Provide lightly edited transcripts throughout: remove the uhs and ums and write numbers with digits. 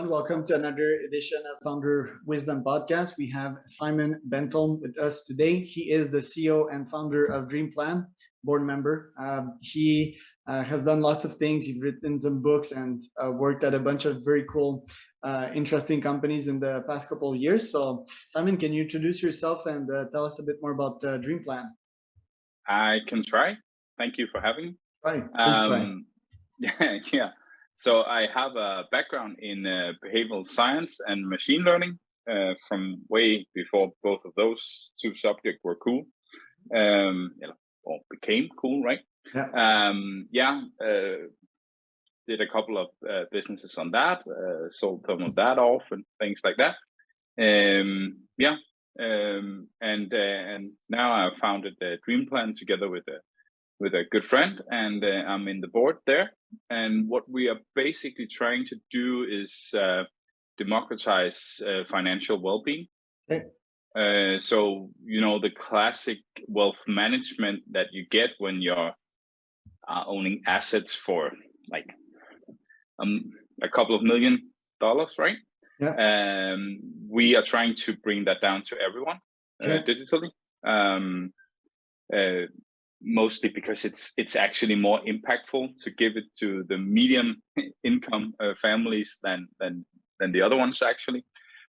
everyone. Welcome to another edition of Founder Wisdom Podcast. We have Simon Bentholm with us today. He is the CEO and founder of DreamPlan, board member. He has done lots of things. He's written some books and worked at a bunch of very cool, interesting companies in the past couple of years. So, Simon, can you introduce yourself and tell us a bit more about DreamPlan? I can try. Thank you for having me. Right, please try. Yeah. So I have a background in behavioral science and machine learning from way before both of those two subjects were cool, or became cool, right? Yeah. Did a couple of businesses on that, sold some of that off and things like that. And now I founded DreamPlan together with a good friend, and I'm in the board there. And what we are basically trying to do is democratize financial well-being. Okay. So, the classic wealth management that you get when you're owning assets for like a couple of $1 million, right? Yeah. We are trying to bring that down to everyone digitally. Mostly because it's actually more impactful to give it to the medium income families than the other ones actually.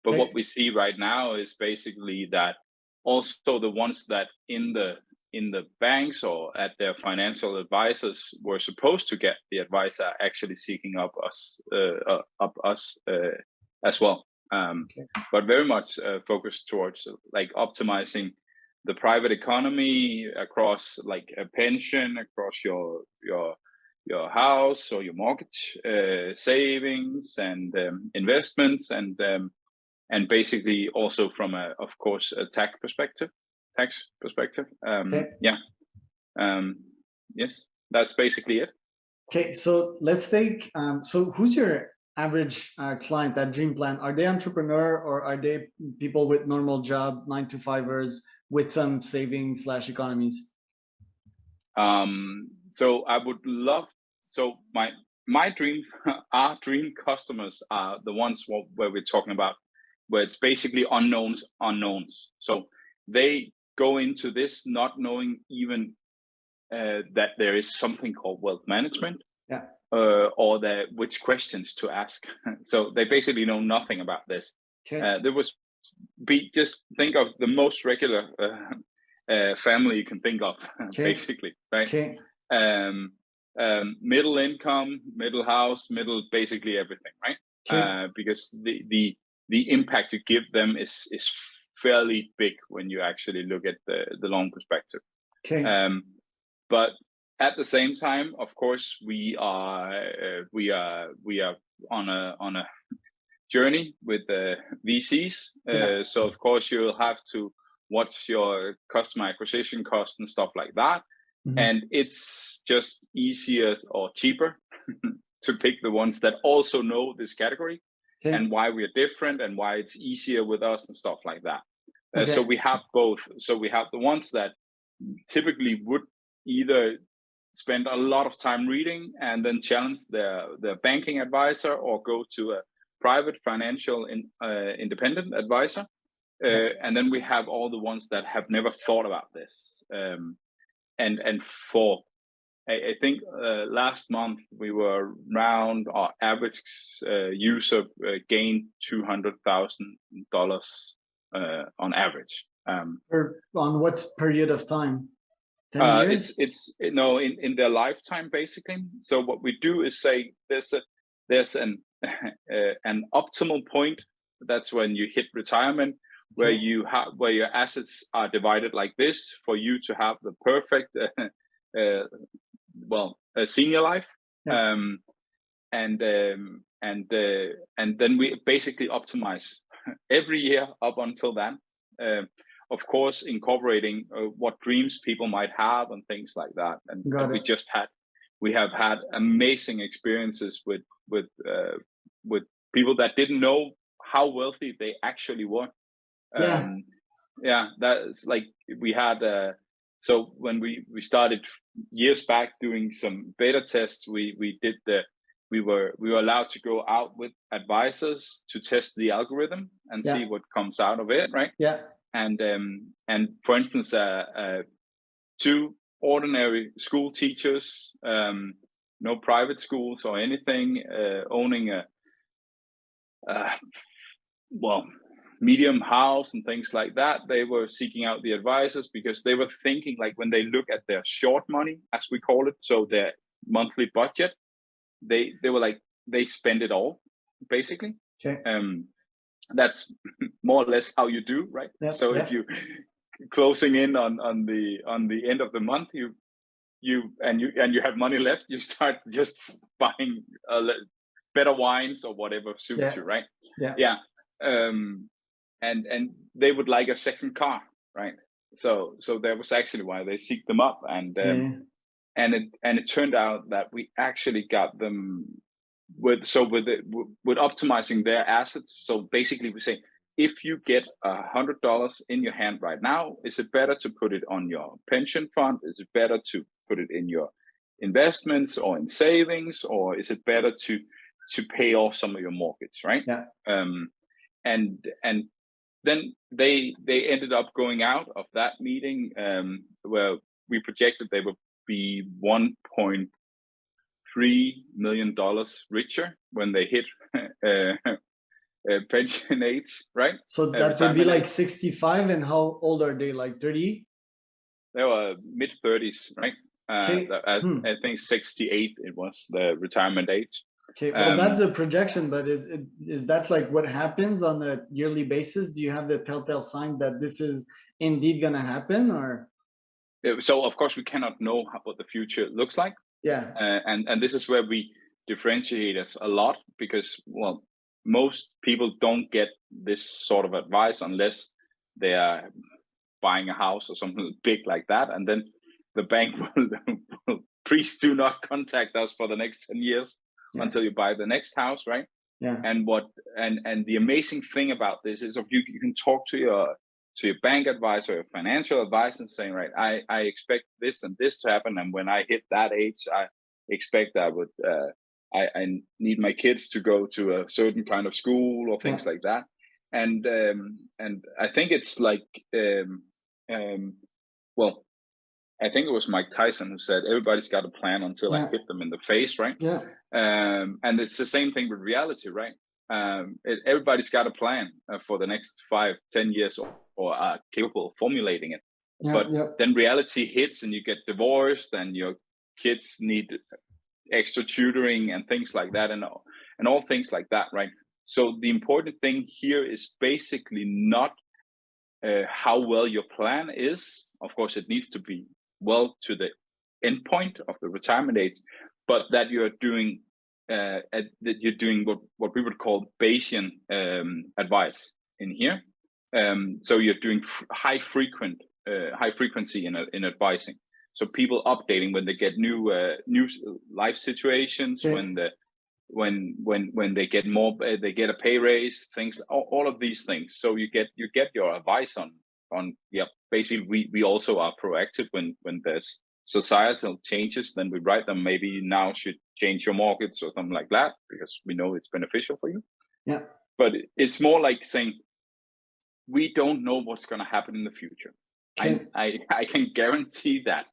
But what we see right now is basically that also the ones that in the banks or at their financial advisors were supposed to get the advice are actually seeking up us as well. But very much focused towards like optimizing the private economy across like a pension, across your house or your mortgage, savings and investments, and basically also from a tax perspective. Yes, that's basically it. Okay, so let's take. So who's your average client at DreamPlan? Are they entrepreneur or are they people with normal job, 9-to-5ers? With some savings / economies? So I would love, so my dream, our dream customers are the ones where we're talking about, where it's basically unknowns. So they go into this not knowing even that there is something called wealth management, or which questions to ask. So they basically know nothing about this. Just think of the most regular family you can think of, basically, right? Middle income, middle house, basically everything, right? Because the impact you give them is fairly big when you actually look at the long perspective. But at the same time, of course, we are on a journey with the VCs. So of course you'll have to watch your customer acquisition costs and stuff like that. And it's just easier or cheaper to pick the ones that also know this category and why we are different and why it's easier with us and stuff like that. So we have both. So we have the ones that typically would either spend a lot of time reading and then challenge their banking advisor or go to a private financial independent advisor, and then we have all the ones that have never thought about this. And for I think last month we were around our average user gained $200,000 on average. On what period of time? 10 years? It's in their lifetime basically. So what we do is say there's an optimal point. That's when you hit retirement, where where your assets are divided like this for you to have the perfect senior life. And then we basically optimize every year up until then. Of course, incorporating what dreams people might have and things like that. And we have had amazing experiences with people that didn't know how wealthy they actually were. That's like we had. So when we started years back doing some beta tests, we did we were allowed to go out with advisors to test the algorithm and see what comes out of it, right? Yeah. And for instance, 2 ordinary school teachers, no private schools or anything, owning a medium house and things like that. They were seeking out the advisors because they were thinking, like, when they look at their short money, as we call it, so their monthly budget, they were like, they spend it all, basically. Okay. That's more or less how you do, right? Yep, so if you closing in on the end of the month, you have money left, you start just buying better wines or whatever suits you, right? And they would like a second car, right? So that was actually why they seeked them up, and it turned out that we actually got them with optimizing their assets. So basically, we say, if you get $100 in your hand right now, is it better to put it on your pension fund? Is it better to put it in your investments or in savings, or is it better to pay off some of your mortgage, right? And then they ended up going out of that meeting where we projected they would be $1.3 million richer when they hit pension age, right? So that would be like 65, and how old are they? Like 30? They were mid-30s, right? I think 68 it was the retirement age. Okay, well, that's a projection, but is that like what happens on a yearly basis? Do you have the telltale sign that this is indeed going to happen, or? So of course we cannot know what the future looks like. Yeah. And this is where we differentiate us a lot, because, well, most people don't get this sort of advice unless they are buying a house or something big like that, and then the bank will please do not contact us for the next 10 years until you buy the next house, right? And the amazing thing about this is, you can talk to your bank advisor, your financial advisor, and saying, right, I expect this and this to happen, and when I hit that age, I expect I would I need my kids to go to a certain kind of school or things like that. And I think it's like well, I think it was Mike Tyson who said, everybody's got a plan until I hit them in the face, right? And it's the same thing with reality, right? Everybody's got a plan for the next 5-10 years, or are capable of formulating it. Then reality hits and you get divorced, and your kids need extra tutoring and things like that, and all things like that, right? So the important thing here is basically not how well your plan is. Of course, it needs to be well to the end point of the retirement age, but that you're doing what we would call Bayesian advice in here. So you're doing high frequency in advising. So people updating when they get new life situations, when they get more, they get a pay raise, things, all of these things. So you get your advice on basically we also are proactive when there's societal changes, then we write them, maybe now should change your mortgage or something like that, because we know it's beneficial for you. But it's more like saying, we don't know what's going to happen in the future. I can guarantee that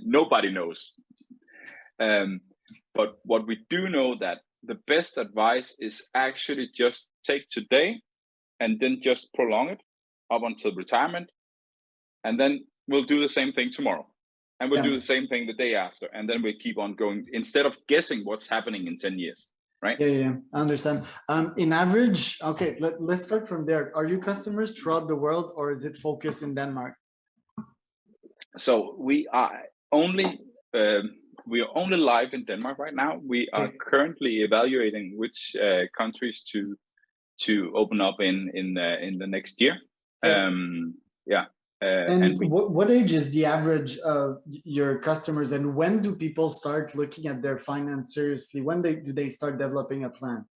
nobody knows. But what we do know, that the best advice is actually just take today and then just prolong it up until retirement, and then we'll do the same thing tomorrow, and we'll do the same thing the day after, and then we keep on going, instead of guessing what's happening in 10 years, right? I understand. In average, okay, let's start from there. Are you customers throughout the world, or is it focused in Denmark? So we are only live in Denmark right now. We are currently evaluating which countries to open up in the next year. What age is the average of your customers, and when do people start looking at their finance seriously? When do they start developing a plan?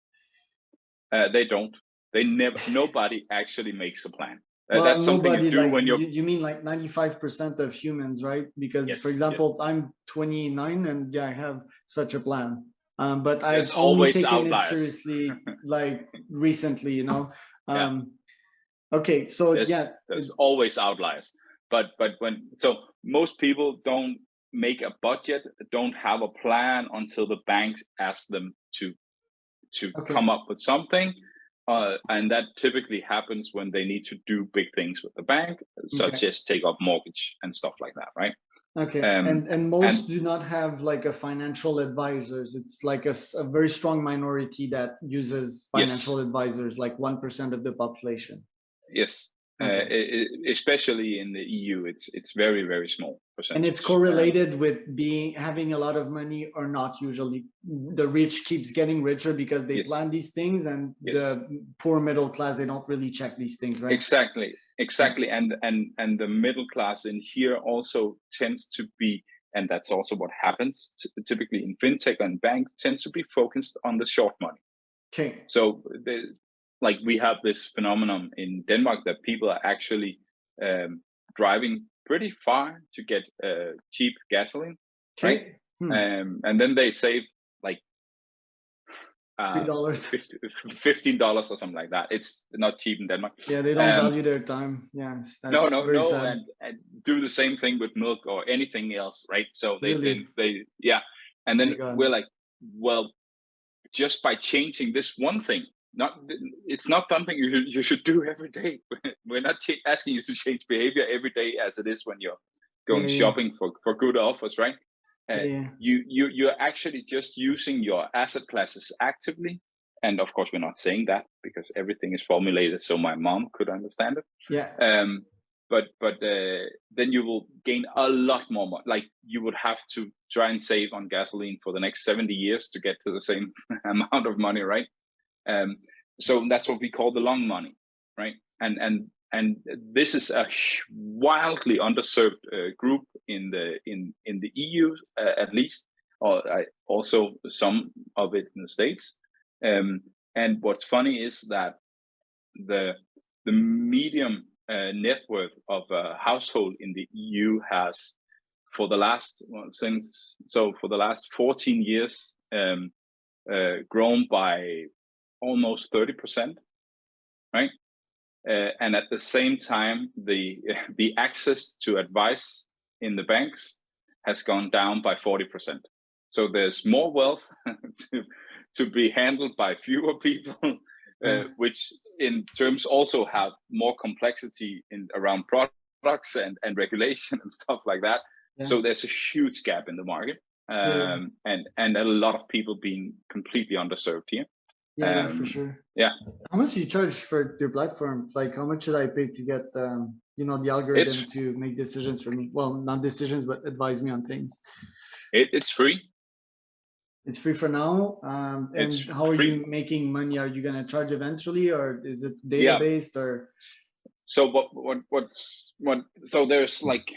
They don't. They never. Nobody actually makes a plan. Well, that's something you do, like, when you mean like 95% of humans, right? Because for example, I'm 29 and I have such a plan. but There's I've only always taken it outliers. seriously like recently, you know. Yeah. Okay, so there's always outliers, but most people don't make a budget, don't have a plan until the banks ask them to come up with something, and that typically happens when they need to do big things with the bank, such as take up mortgage and stuff like that, right? Okay, and most do not have like a financial advisors. It's like a very strong minority that uses financial advisors, like 1% of the population. Yes. Especially in the EU, it's very, very small percentage. And it's correlated with having a lot of money or not. Usually the rich keeps getting richer because they plan these things, and the poor middle class, they don't really check these things, right? Exactly. And the middle class in here also tends to be, and that's also what happens typically in fintech and banks, tends to be focused on the short money. Okay. So like we have this phenomenon in Denmark that people are actually driving pretty far to get cheap gasoline, right? And then they save like $15 or something like that. It's not cheap in Denmark. Yeah, they don't value their time. Yeah, no, and do the same thing with milk or anything else, right? So and then we're like, well, just by changing this one thing, it's not something you should do every day. We're not asking you to change behavior every day as it is when you're going shopping for good offers, right? You're actually just using your asset classes actively. And of course, we're not saying that because everything is formulated so my mom could understand it. Yeah. But then you will gain a lot more money. Like you would have to try and save on gasoline for the next 70 years to get to the same amount of money, right? So that's what we call the long money, right? And this is a wildly underserved group in the EU, at least, or also some of it in the States. And what's funny is that the medium net worth of a household in the EU has, for the last 14 years, grown by almost 30%, right? And at the same time, the access to advice in the banks has gone down by 40%. So there's more wealth to be handled by fewer people, which in terms also have more complexity around products and regulation and stuff like that. Yeah. So there's a huge gap in the market, and a lot of people being completely underserved here. Yeah, for sure. Yeah. How much do you charge for your platform? Like, how much should I pay to get, the algorithm to make decisions for me? Well, not decisions, but advise me on things. It's free. It's free for now. And how are you making money? Are you going to charge eventually, or is it data based, or? So so there's like,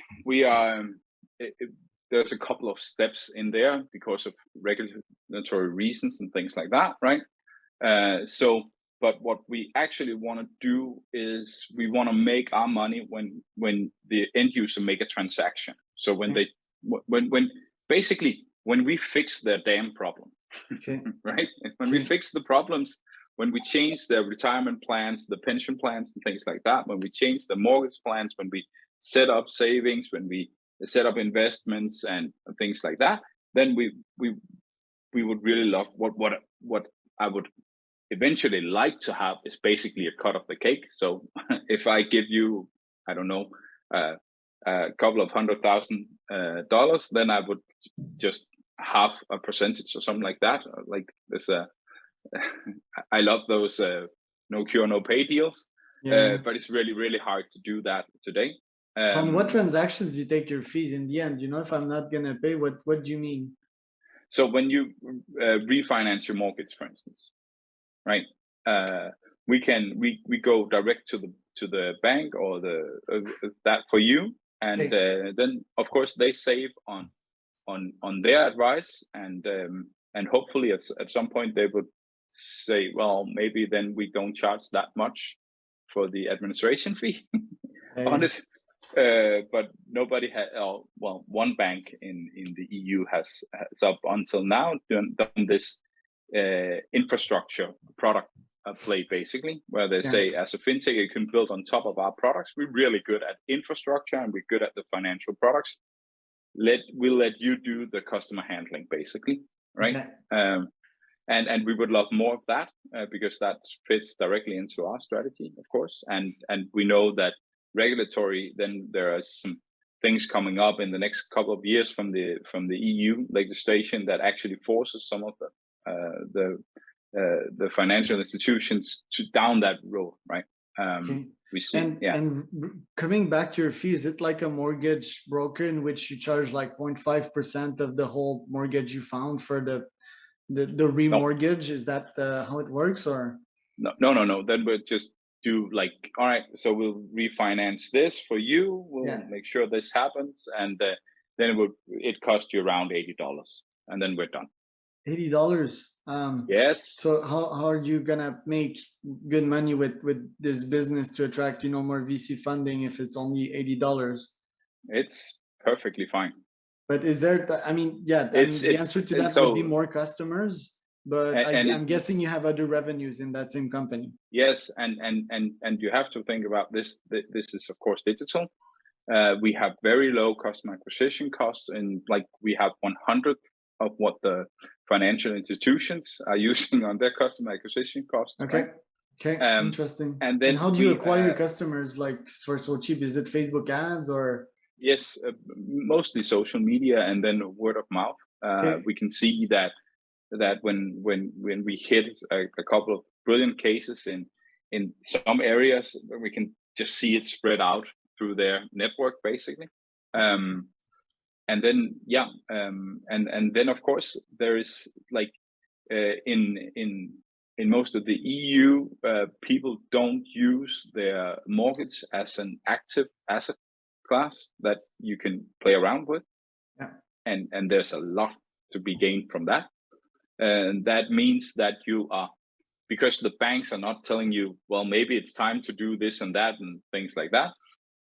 there's a couple of steps in there because of regulatory reasons and things like that, right? But what we actually want to do is we want to make our money when the end user make a transaction. So when when we fix their damn problem, right? When we fix the problems, when we change their retirement plans, the pension plans and things like that, when we change the mortgage plans, when we set up savings, when we set up investments and things like that, then we would really love what I would eventually like to have is basically a cut of the cake. So if I give you, I don't know, a couple of $100,000, then I would just have a percentage or something like that. Like there's I love those no cure, no pay deals, but it's really, really hard to do that today. So on what transactions do you take your fees in the end? If I'm not going to pay, what do you mean? So when you refinance your mortgage, for instance, right? We go direct to the bank or that for you, and then of course they save on their advice, and hopefully at some point they would say, well, maybe then we don't charge that much for the administration fee on it. But nobody had, well, one bank in the EU has up until now done this infrastructure product play, basically, where they say, as a fintech, you can build on top of our products. We're really good at infrastructure and we're good at the financial products. We'll let you do the customer handling, basically, right? Okay. And we would love more of that because that fits directly into our strategy, of course. And we know that regulatory, then there are some things coming up in the next couple of years from the EU legislation that actually forces some of the financial institutions to down that road, right? Okay. We see. And coming back to your fee, is it like a mortgage broker in which you charge like 0.5% of the whole mortgage you found for the remortgage? No. Is that how it works, or? No. Then we'll just do like, all right, so we'll refinance this for you. We'll make sure this happens, and then it cost you around $80, and then we're done. $80. Yes. So how are you gonna make good money with this business to attract more VC funding if it's only $80? It's perfectly fine. But is there? The answer to that would be more customers. But I'm guessing you have other revenues in that same company. Yes, and you have to think about this. This is of course digital. We have very low customer acquisition costs, and like we have 100 of what the financial institutions are using on their customer acquisition costs. Okay. Right? Okay. Interesting. And how do you acquire customers like for so cheap? Is it Facebook ads or? Yes, mostly social media and then word of mouth. We can see that when we hit a couple of brilliant cases in some areas, we can just see it spread out through their network, basically. And then and then of course there is like in most of the EU, people don't use their mortgage as an active asset class that you can play around with. And there's a lot to be gained from that. And that means that you are, because the banks are not telling you, well, maybe it's time to do this and that and things like that.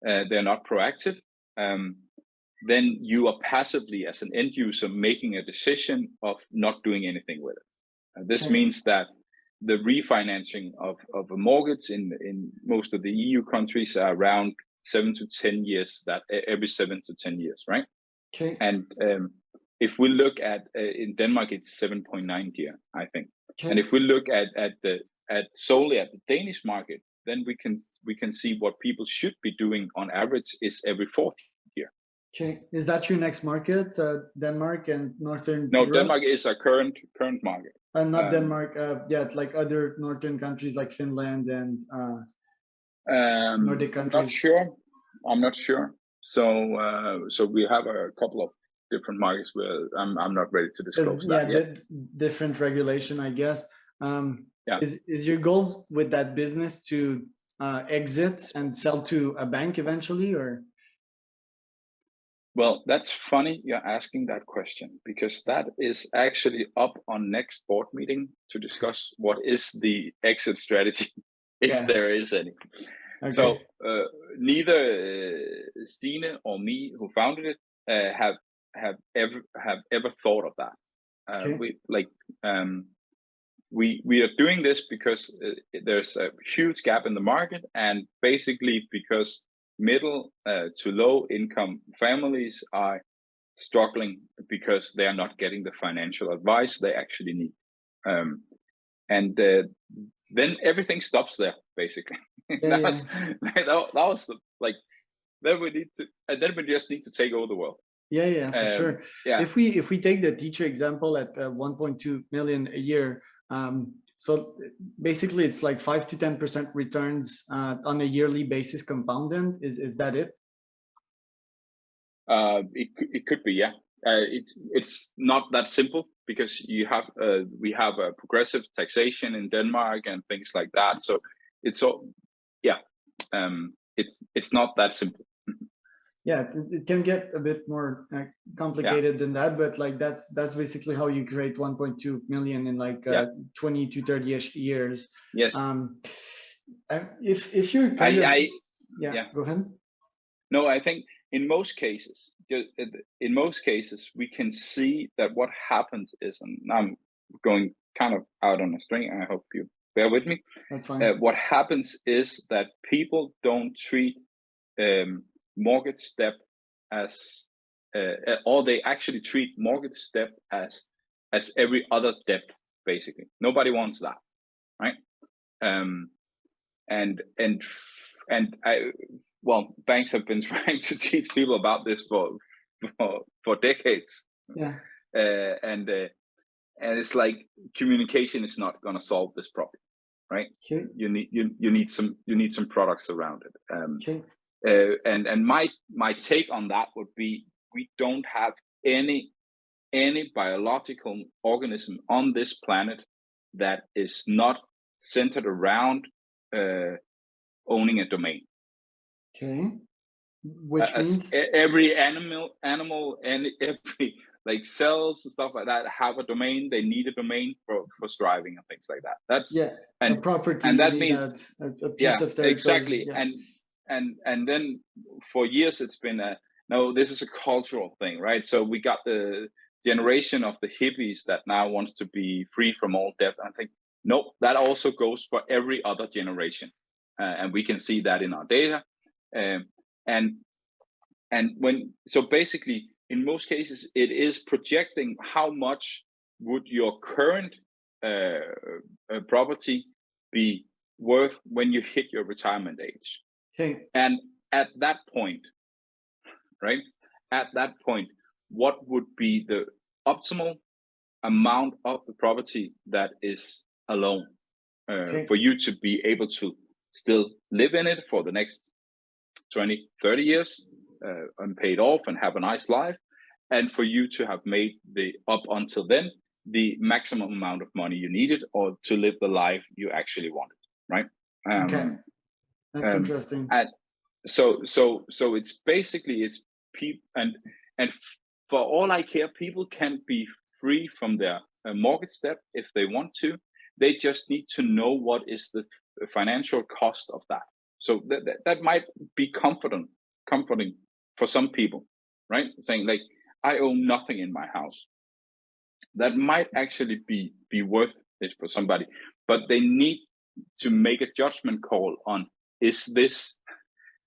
They're not proactive. Then you are passively, as an end user, making a decision of not doing anything with it. This means that the refinancing of a mortgage in most of the EU countries are around 7 to 10 years, that every 7 to 10 years, right? Okay. And if we look at in Denmark, it's 7.9 year, I think. Okay. And if we look at solely at the Danish market, then we can see what people should be doing on average is every 4th year. Okay, is that your next market, Denmark and Northern? No, Europe? Denmark is our current market. Not Denmark. Like other Northern countries like Finland and Nordic countries. I'm not sure. So we have a couple of different markets where I'm not ready to disclose that yet. Different regulation, I guess. Is your goal with that business to exit and sell to a bank eventually, or? Well, that's funny you're asking that question, because that is actually up on next board meeting to discuss what is the exit strategy, if there is any. Okay. So neither Stine or me, who founded it, have ever thought of that. We are doing this because there's a huge gap in the market, and basically because middle to low income families are struggling because they are not getting the financial advice they actually need. Then everything stops there, basically. That was the, like, then we just need to take over the world. For sure. Yeah. If we take the teacher example at 1.2 million a year, so basically it's like 5 to 10% returns on a yearly basis compounded. Is that it? It could be, yeah. It's not that simple, because we have a progressive taxation in Denmark and things like that. So it's all, it's not that simple. Yeah, it can get a bit more complicated than that, but like that's basically how you create 1.2 million in like 20 to 30-ish years. Yes. If you're go ahead. No, I think in most cases, we can see that what happens is, and I'm going kind of out on a string, and I hope you bear with me. That's fine. What happens is that people don't treat mortgage debt as, or they actually treat mortgage debt as every other debt. Basically, nobody wants that, right? Banks have been trying to teach people about this for decades. Yeah. And it's like communication is not going to solve this problem, right? Okay. You need some products around it. Okay. And my take on that would be, we don't have any biological organism on this planet that is not centered around owning a domain. Okay. Which means every animal and every like cells and stuff like that have a domain. They need a domain for striving and things like that. That's a property, and that means a piece of territory. Exactly. Yeah. And then for years it's been no, this is a cultural thing, right? So we got the generation of the hippies that now wants to be free from all debt. I think no, that also goes for every other generation, and we can see that in our data. So basically, in most cases, it is projecting how much would your current property be worth when you hit your retirement age. Okay. And at that point, right? At that point, what would be the optimal amount of the property that is alone for you to be able to still live in it for the next 20, 30 years and paid off and have a nice life, and for you to have made up until then the maximum amount of money you needed, or to live the life you actually wanted, right? That's interesting. And so it's basically people, and for all I care, people can be free from their mortgage debt if they want to. They just need to know what is the financial cost of that. So that might be comforting for some people, right? Saying like, I own nothing in my house. That might actually be worth it for somebody, but they need to make a judgment call on, is this,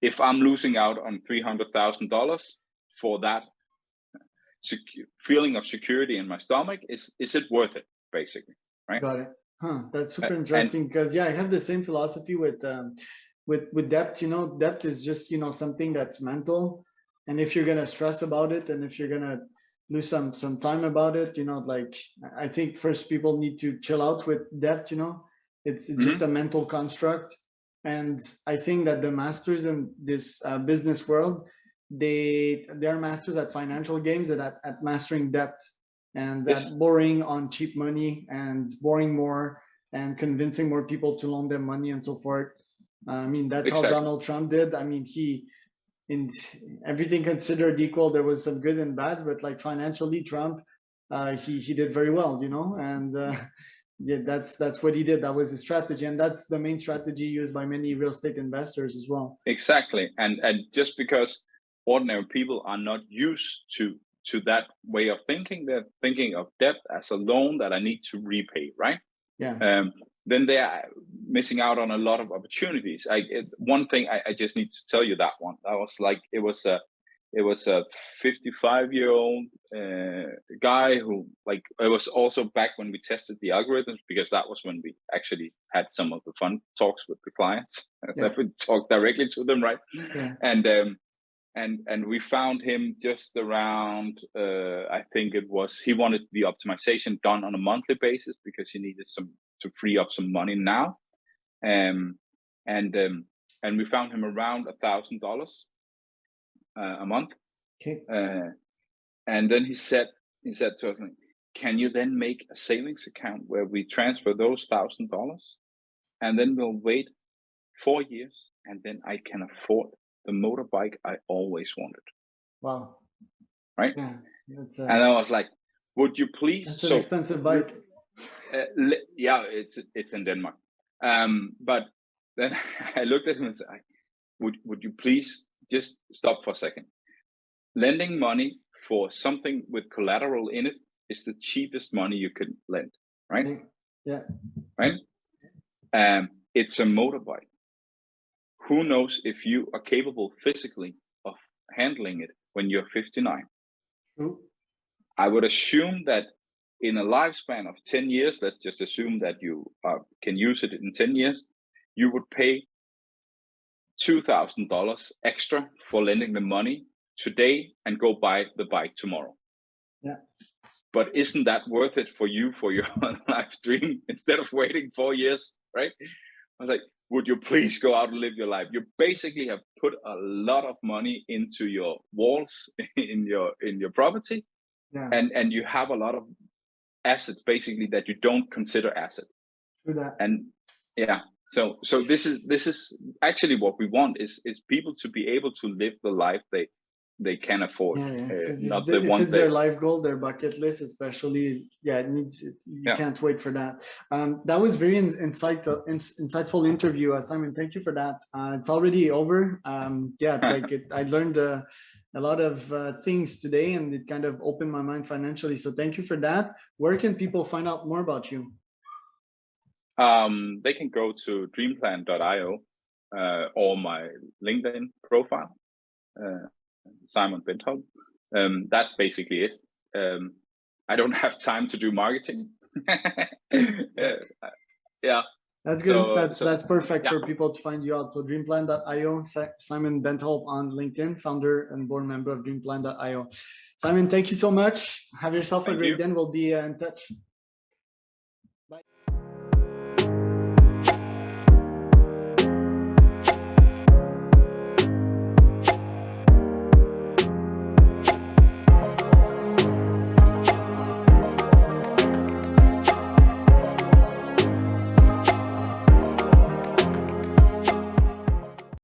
if I'm losing out on $300,000 for that feeling of security in my stomach, is it worth it, basically, right? Got it. That's super interesting, because I have the same philosophy with debt. Debt is just something that's mental, and if you're gonna stress about it, and if you're gonna lose some time about it, like, I think first people need to chill out with debt. It's just a mental construct, and I think that the masters in this business world, they're masters at financial games and at mastering debt, and that borrowing on cheap money and borrowing more and convincing more people to loan them money and so forth. I mean, that's how Donald Trump did. I mean, in everything considered equal, there was some good and bad, but like financially, Trump, he did very well, and that's what he did. That was his strategy, and that's the main strategy used by many real estate investors as well. Exactly, and just because ordinary people are not used to that way of thinking, they're thinking of debt as a loan that I need to repay, right? Yeah. Then they are missing out on a lot of opportunities. One thing I just need to tell you that one. I was like, it was a 55-year-old guy who, like, it was also back when we tested the algorithms, because that was when we actually had some of the fun talks with the clients. That we talked directly to them, right? Yeah. And we found him just around, I think it was, he wanted the optimization done on a monthly basis because he needed to free up some money now. And we found him around $1,000 a month. Okay. And then he said to us, can you then make a savings account where we transfer those $1,000, and then we'll wait 4 years, and then I can afford the motorbike I always wanted. Wow. Right? Yeah. And I was like, would you please? That's an expensive bike. Yeah, it's in Denmark. But then I looked at him and said, would you please just stop for a second. Lending money for something with collateral in it is the cheapest money you can lend, right? Yeah. Right? It's a motorbike. Who knows if you are capable physically of handling it when you're 59? True. I would assume that in a lifespan of 10 years, let's just assume that you can use it in 10 years, you would pay $2,000 extra for lending the money today and go buy the bike tomorrow. Yeah. But isn't that worth it for you, for your life dream, instead of waiting 4 years, right? I was like, would you please go out and live your life? You basically have put a lot of money into your walls in your property, yeah. and you have a lot of assets basically that you don't consider asset. True that. And yeah, so this is actually what we want is people to be able to live the life they can afford. Not the one if it's their life goal, their bucket list, especially. Yeah, it needs it. You can't wait for that. That was very insightful interview, Simon. Thank you for that. It's already over. I learned a lot of things today, and it kind of opened my mind financially. So thank you for that. Where can people find out more about you? They can go to DreamPlan.io or my LinkedIn profile, Simon Bentholm. That's basically it. I don't have time to do marketing. Yeah. That's good. That's perfect for people to find you out. So DreamPlan.io, Simon Bentholm on LinkedIn, founder and board member of DreamPlan.io. Simon, thank you so much. Have yourself a great day. We'll be in touch. Bye.